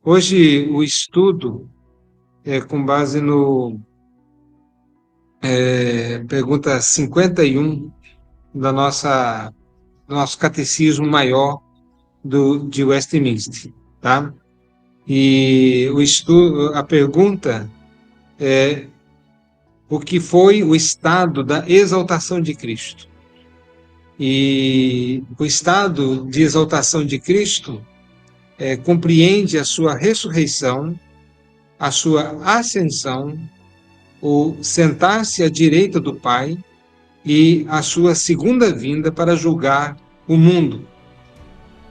Hoje o estudo é com base no pergunta 51 do nosso catecismo maior de Westminster, tá? E a pergunta é o que foi o estado da exaltação de Cristo. E o estado de exaltação de Cristo compreende a sua ressurreição, a sua ascensão, o sentar-se à direita do Pai e a sua segunda vinda para julgar o mundo.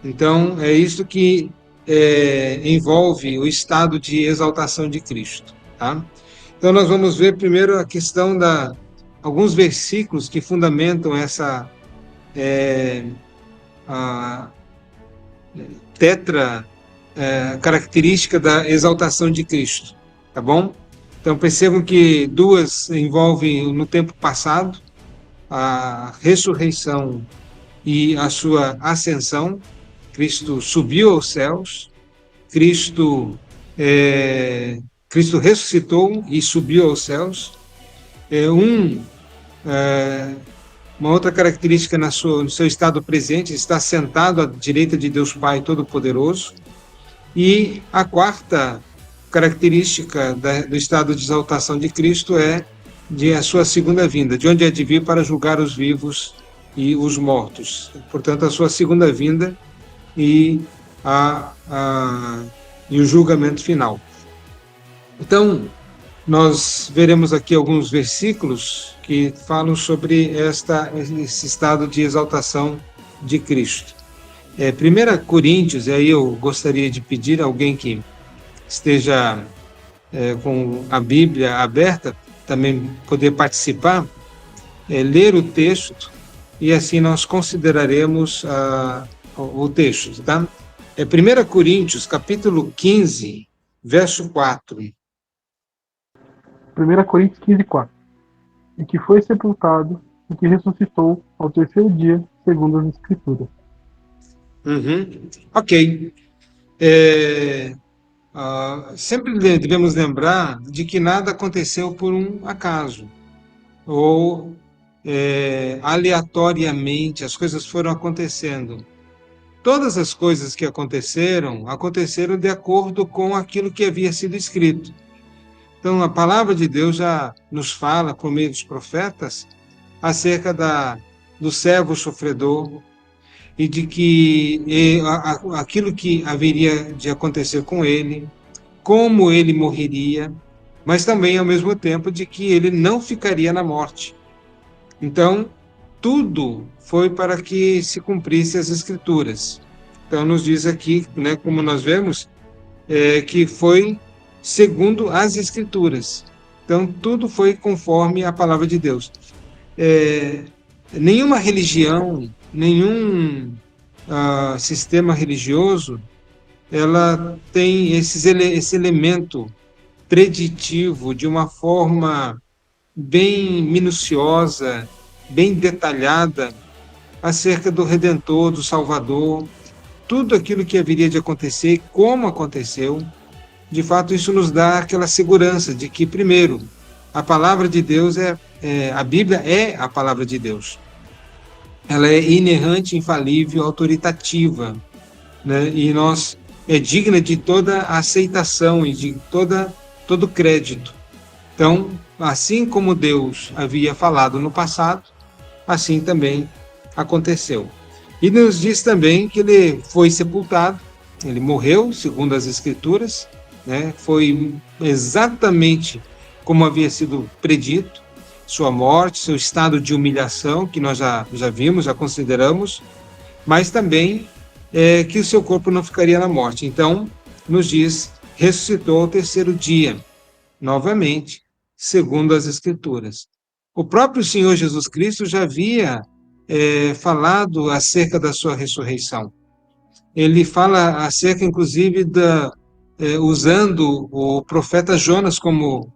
Então, é isso que envolve o estado de exaltação de Cristo. Tá? Então, nós vamos ver primeiro a questão alguns versículos que fundamentam essa a tetra característica da exaltação de Cristo. Tá bom? Então, percebam que duas envolvem no tempo passado, a ressurreição e a sua ascensão. Cristo subiu aos céus, Cristo, Cristo ressuscitou e subiu aos céus. Uma outra característica no seu estado presente, está sentado à direita de Deus Pai Todo-Poderoso. E a quarta característica do estado de exaltação de Cristo é de a sua segunda vinda, de onde há de vir para julgar os vivos e os mortos. Portanto, a sua segunda vinda e o julgamento final. Então, nós veremos aqui alguns versículos que falam sobre esse estado de exaltação de Cristo. 1 Coríntios, e aí eu gostaria de pedir a alguém que esteja com a Bíblia aberta, também poder participar, ler o texto, e assim nós consideraremos o texto, tá? 1 Coríntios, capítulo 15, verso 4. 1 Coríntios 15, 4. E que foi sepultado e que ressuscitou ao terceiro dia, segundo as Escrituras. Ok. Sempre devemos lembrar de que nada aconteceu por um acaso, ou aleatoriamente as coisas foram acontecendo. Todas as coisas que aconteceram de acordo com aquilo que havia sido escrito. Então, a palavra de Deus já nos fala, por meio dos profetas, acerca do servo sofredor e de que aquilo que haveria de acontecer com ele, como ele morreria, mas também, ao mesmo tempo, de que ele não ficaria na morte. Então, tudo foi para que se cumprisse as Escrituras. Então, nos diz aqui, né, como nós vemos, que foi segundo as Escrituras. Então, tudo foi conforme a palavra de Deus. Nenhuma religião, nenhum sistema religioso, ela tem esse elemento preditivo de uma forma bem minuciosa, bem detalhada, acerca do Redentor, do Salvador, tudo aquilo que haveria de acontecer, como aconteceu. De fato, isso nos dá aquela segurança de que, primeiro, a palavra de Deus a Bíblia é a palavra de Deus. Ela é inerrante, infalível, autoritativa, né? E é digna de toda a aceitação e de todo crédito. Então, assim como Deus havia falado no passado, assim também aconteceu. E nos diz também que ele foi sepultado, ele morreu, segundo as Escrituras, né? Foi exatamente como havia sido predito, sua morte, seu estado de humilhação, que nós já vimos, já consideramos, mas também que o seu corpo não ficaria na morte. Então, nos diz, ressuscitou ao terceiro dia, novamente, segundo as Escrituras. O próprio Senhor Jesus Cristo já havia falado acerca da sua ressurreição. Ele fala acerca, inclusive, usando o profeta Jonas como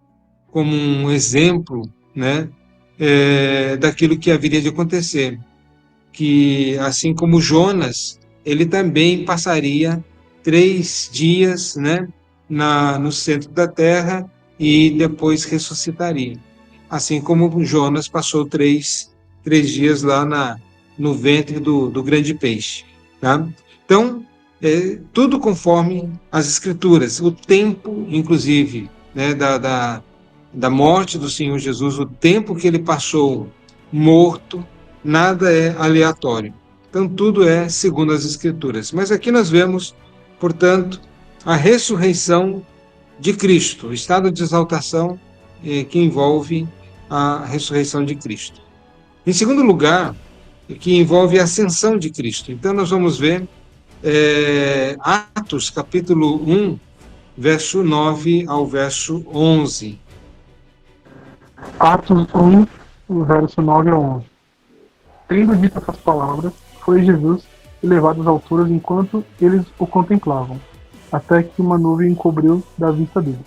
um exemplo, né, daquilo que haveria de acontecer. Que, assim como Jonas, ele também passaria 3 dias, né, no centro da terra e depois ressuscitaria. Assim como Jonas passou três dias lá no ventre do grande peixe. Tá? Então, tudo conforme as Escrituras. O tempo, inclusive, né, da morte do Senhor Jesus, o tempo que ele passou morto, nada é aleatório. Então, tudo é segundo as Escrituras. Mas aqui nós vemos, portanto, a ressurreição de Cristo, o estado de exaltação que envolve a ressurreição de Cristo. Em segundo lugar, que envolve a ascensão de Cristo. Então, nós vamos ver Atos, capítulo 1, verso 9 ao verso 11. Atos 1, verso 9 a 11. Tendo dito essas palavras, foi Jesus elevado às alturas enquanto eles o contemplavam, até que uma nuvem encobriu da vista deles.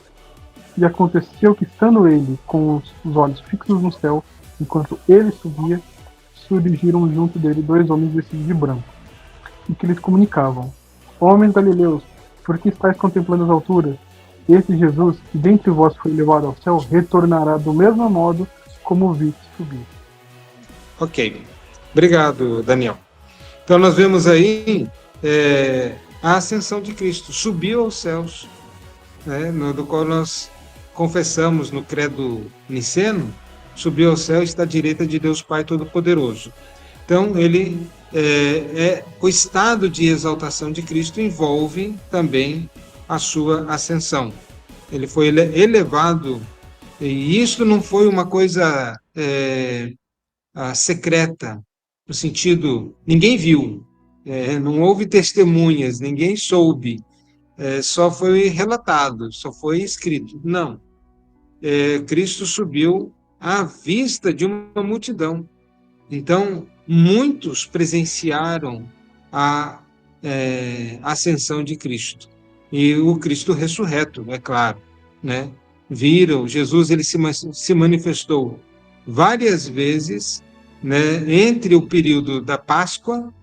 E aconteceu que, estando ele com os olhos fixos no céu, enquanto ele subia, surgiram junto dele 2 homens vestidos de branco, e que lhes comunicavam: Homens galileus, por que estáis contemplando as alturas? Esse Jesus, que dentre vós foi levado ao céu, retornará do mesmo modo como o viste subir. Ok. Obrigado, Daniel. Então, nós vemos aí a ascensão de Cristo. Subiu aos céus, né, do qual nós confessamos no credo niceno, subiu ao céu e está à direita de Deus Pai Todo-Poderoso. Então, o estado de exaltação de Cristo envolve também a sua ascensão. Ele foi elevado, e isso não foi uma coisa secreta, no sentido, ninguém viu, não houve testemunhas, ninguém soube, só foi relatado, só foi escrito. Não. Cristo subiu à vista de uma multidão. Então, muitos presenciaram a ascensão de Cristo. E o Cristo ressurreto, é claro, né? Viram, Jesus ele se manifestou várias vezes, né, entre o período da Páscoa,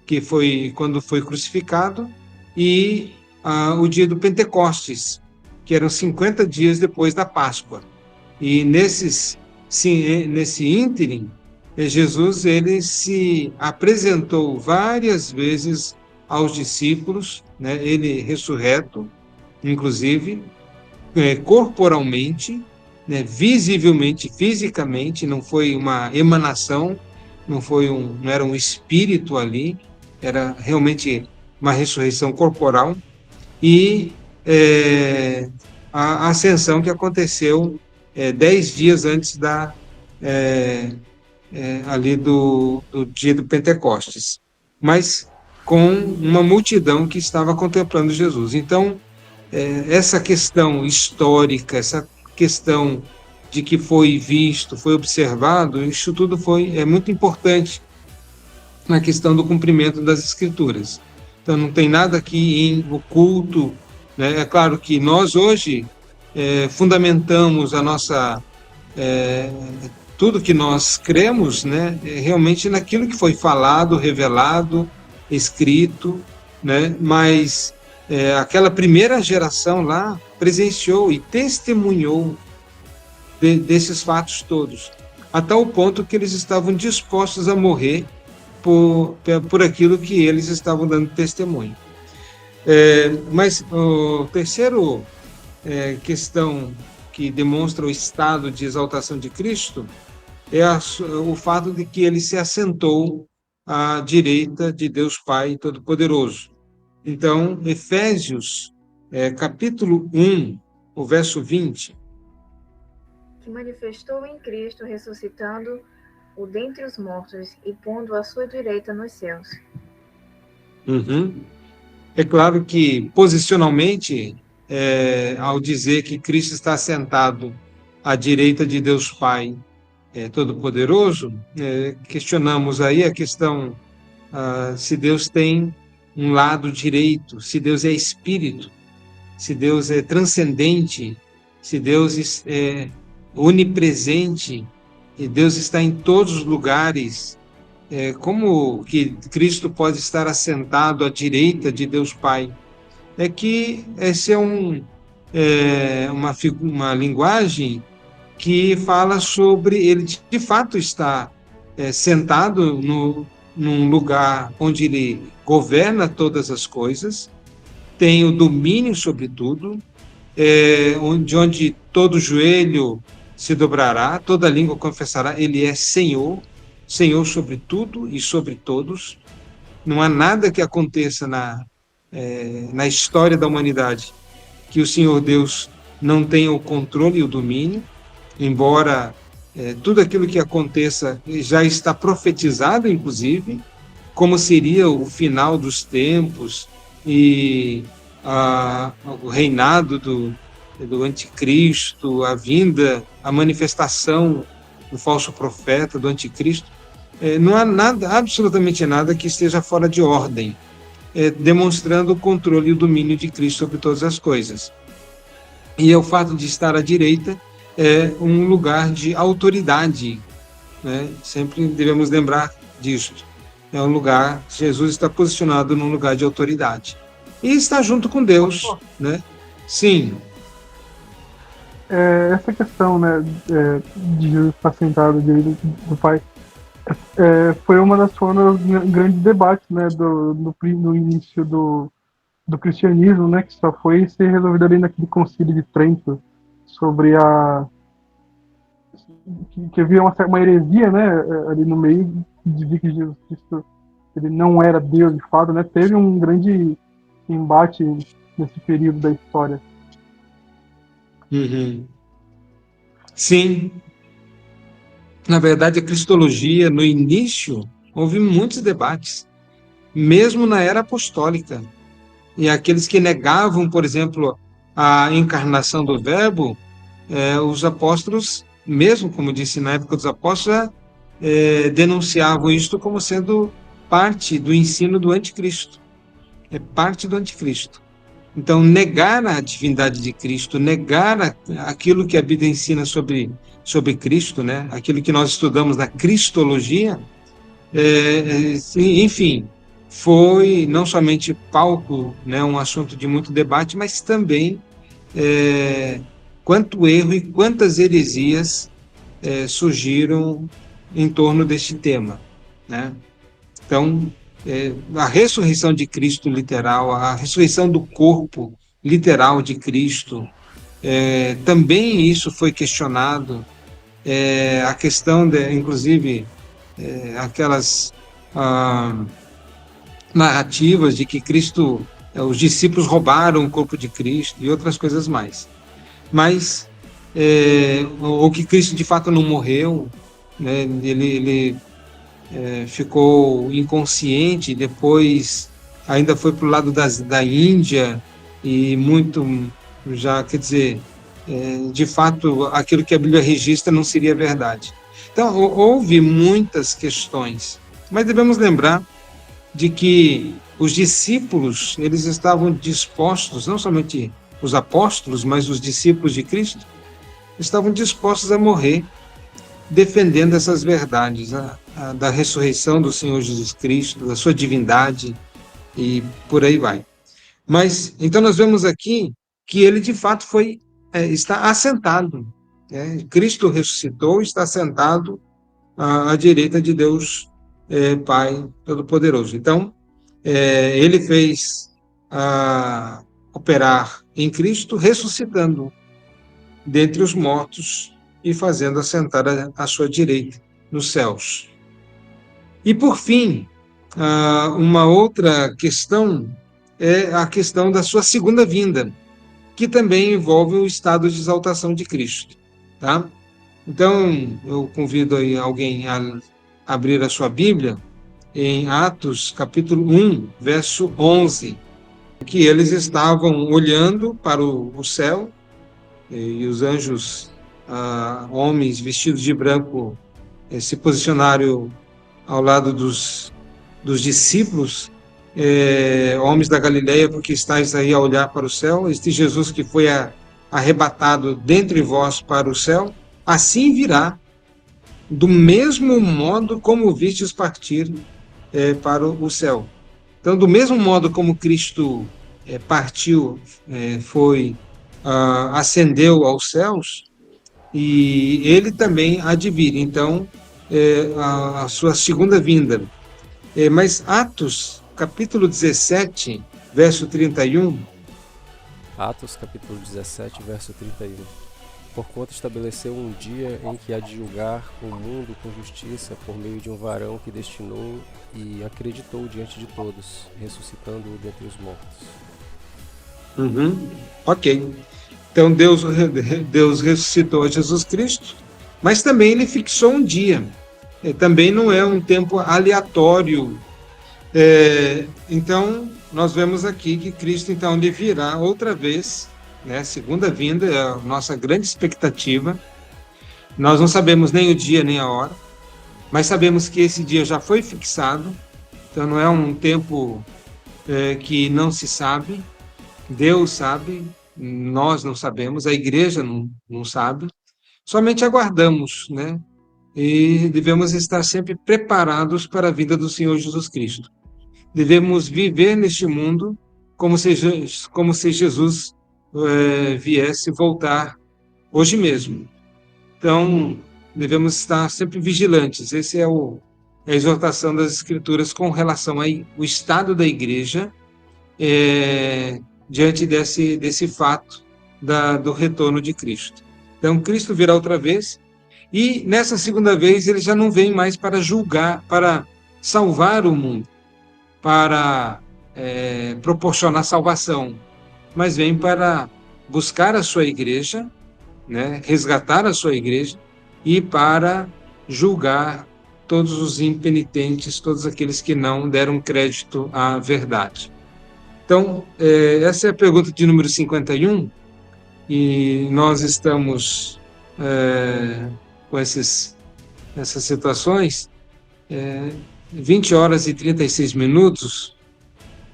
que foi quando foi crucificado, e o dia do Pentecostes, que eram 50 dias depois da Páscoa. E nesse ínterim, Jesus ele se apresentou várias vezes aos discípulos, né, ele ressurreto, inclusive, corporalmente, né, visivelmente, fisicamente, não foi uma emanação, não era um espírito ali, era realmente uma ressurreição corporal, e a ascensão que aconteceu 10 dias antes ali do dia do Pentecostes, mas com uma multidão que estava contemplando Jesus. Então, essa questão histórica, essa questão de que foi visto, foi observado, isso tudo é muito importante na questão do cumprimento das Escrituras. Então, não tem nada aqui em oculto, né? É claro que nós hoje fundamentamos a nossa tudo que nós cremos, né, realmente naquilo que foi falado, revelado, escrito, né, mas aquela primeira geração lá presenciou e testemunhou desses fatos todos, a tal ponto que eles estavam dispostos a morrer por aquilo que eles estavam dando testemunho. Mas o terceiro questão que demonstra o estado de exaltação de Cristo é o fato de que ele se assentou à direita de Deus Pai Todo-Poderoso. Então, Efésios, capítulo 1, o verso 20. Que manifestou em Cristo, ressuscitando-o dentre os mortos e pondo à sua direita nos céus. Uhum. É claro que, posicionalmente, ao dizer que Cristo está sentado à direita de Deus Pai Todo-Poderoso, questionamos aí a questão se Deus tem um lado direito, se Deus é espírito, se Deus é transcendente, se Deus é onipresente, e Deus está em todos os lugares. Como que Cristo pode estar assentado à direita de Deus Pai? é que esse é uma linguagem que fala sobre ele de fato estar sentado num lugar onde ele governa todas as coisas, tem o domínio sobre tudo, onde todo joelho se dobrará, toda língua confessará, ele é Senhor, Senhor sobre tudo e sobre todos. Não há nada que aconteça na história da humanidade que o Senhor Deus não tenha o controle e o domínio, embora tudo aquilo que aconteça já está profetizado, inclusive, como seria o final dos tempos e o reinado do anticristo, a vinda, a manifestação do falso profeta, do anticristo. Não há nada, absolutamente nada que esteja fora de ordem, demonstrando o controle e o domínio de Cristo sobre todas as coisas. E o fato de estar à direita é um lugar de autoridade, né? Sempre devemos lembrar disto. É um lugar, Jesus está posicionado num lugar de autoridade. E está junto com Deus, né? Sim. Essa questão, né, de Jesus estar sentado à direita do Pai, foi uma das formas grandes debates, né, no início do cristianismo, né, que só foi ser resolvido ali naquele concílio de Trento, sobre que havia uma heresia, né, ali no meio, que dizia que Jesus Cristo ele não era Deus de fato, né, teve um grande embate nesse período da história. Uhum. Sim. Na verdade, a cristologia, no início, houve muitos debates, mesmo na era apostólica. E aqueles que negavam, por exemplo, a encarnação do Verbo, os apóstolos, mesmo como disse na época dos apóstolos, denunciavam isto como sendo parte do ensino do anticristo. É parte do anticristo. Então, negar a divindade de Cristo, negar aquilo que a Bíblia ensina sobre Cristo, né? Aquilo que nós estudamos na cristologia, enfim, foi não somente palco, né, um assunto de muito debate, mas também quanto erro e quantas heresias surgiram em torno deste tema, né? Então, a ressurreição de Cristo literal, a ressurreição do corpo literal de Cristo, também isso foi questionado. A questão, inclusive, aquelas narrativas de que Cristo, os discípulos roubaram o corpo de Cristo e outras coisas mais. Mas, ou que Cristo de fato não morreu, né? Ele ficou inconsciente, depois ainda foi para o lado da Índia e muito já, quer dizer, de fato, aquilo que a Bíblia registra não seria verdade. Então, houve muitas questões, mas devemos lembrar de que os discípulos, eles estavam dispostos, não somente os apóstolos, mas os discípulos de Cristo, estavam dispostos a morrer defendendo essas verdades, da ressurreição do Senhor Jesus Cristo, da sua divindade e por aí vai. Mas, então nós vemos aqui que ele de fato está assentado. Cristo ressuscitou, está sentado à direita de Deus Pai Todo-Poderoso. Então, ele fez operar em Cristo, ressuscitando dentre os mortos e fazendo assentar à sua direita nos céus. E, por fim, uma outra questão é a questão da sua segunda vinda, que também envolve o estado de exaltação de Cristo. Tá? Então, eu convido aí alguém a abrir a sua Bíblia em Atos, capítulo 1, verso 11, que eles estavam olhando para o céu e os anjos, homens vestidos de branco, se posicionaram ao lado dos discípulos, homens da Galileia, porque estáis aí a olhar para o céu, este Jesus que foi arrebatado dentre vós para o céu, assim virá, do mesmo modo como vistes partir para o céu. Então, do mesmo modo como Cristo partiu, ascendeu aos céus, e ele também há de vir, então, a sua segunda vinda. Mas Atos, capítulo 17, verso 31, Atos capítulo 17, verso 31. Porquanto estabeleceu um dia em que há de julgar o mundo com justiça por meio de um varão que destinou e acreditou diante de todos, ressuscitando-o dentre os mortos. ok. Então Deus ressuscitou a Jesus Cristo, mas também ele fixou um dia. Também não é um tempo aleatório. Então, nós vemos aqui que Cristo, então, ele virá outra vez, né? Segunda vinda é a nossa grande expectativa. Nós não sabemos nem o dia nem a hora, mas sabemos que esse dia já foi fixado. Então, não é um tempo que não se sabe. Deus sabe, nós não sabemos, a igreja não sabe. Somente aguardamos, né? E devemos estar sempre preparados para a vinda do Senhor Jesus Cristo. Devemos viver neste mundo como se Jesus viesse voltar hoje mesmo. Então, devemos estar sempre vigilantes. Essa é a exortação das Escrituras com relação ao estado da igreja diante desse fato do retorno de Cristo. Então, Cristo virá outra vez, e nessa segunda vez ele já não vem mais para julgar, para salvar o mundo, para proporcionar salvação, mas vem para buscar a sua igreja, né, resgatar a sua igreja e para julgar todos os impenitentes, todos aqueles que não deram crédito à verdade. Então, essa é a pergunta de número 51, e nós estamos com essas situações, 20 horas e 36 minutos.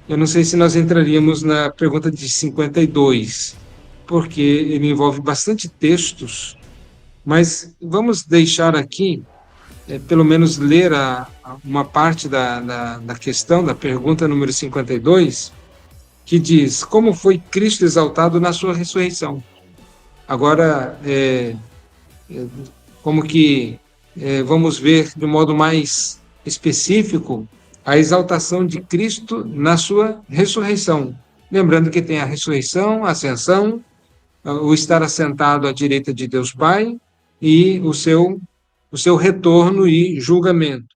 Eu não sei se nós entraríamos na pergunta de 52, porque ele envolve bastante textos, mas vamos deixar aqui, pelo menos ler uma parte da questão, da pergunta número 52, que diz: como foi Cristo exaltado na sua ressurreição? Agora, como que vamos ver de modo mais específico a exaltação de Cristo na sua ressurreição. Lembrando que tem a ressurreição, a ascensão, o estar assentado à direita de Deus Pai e o seu retorno e julgamento.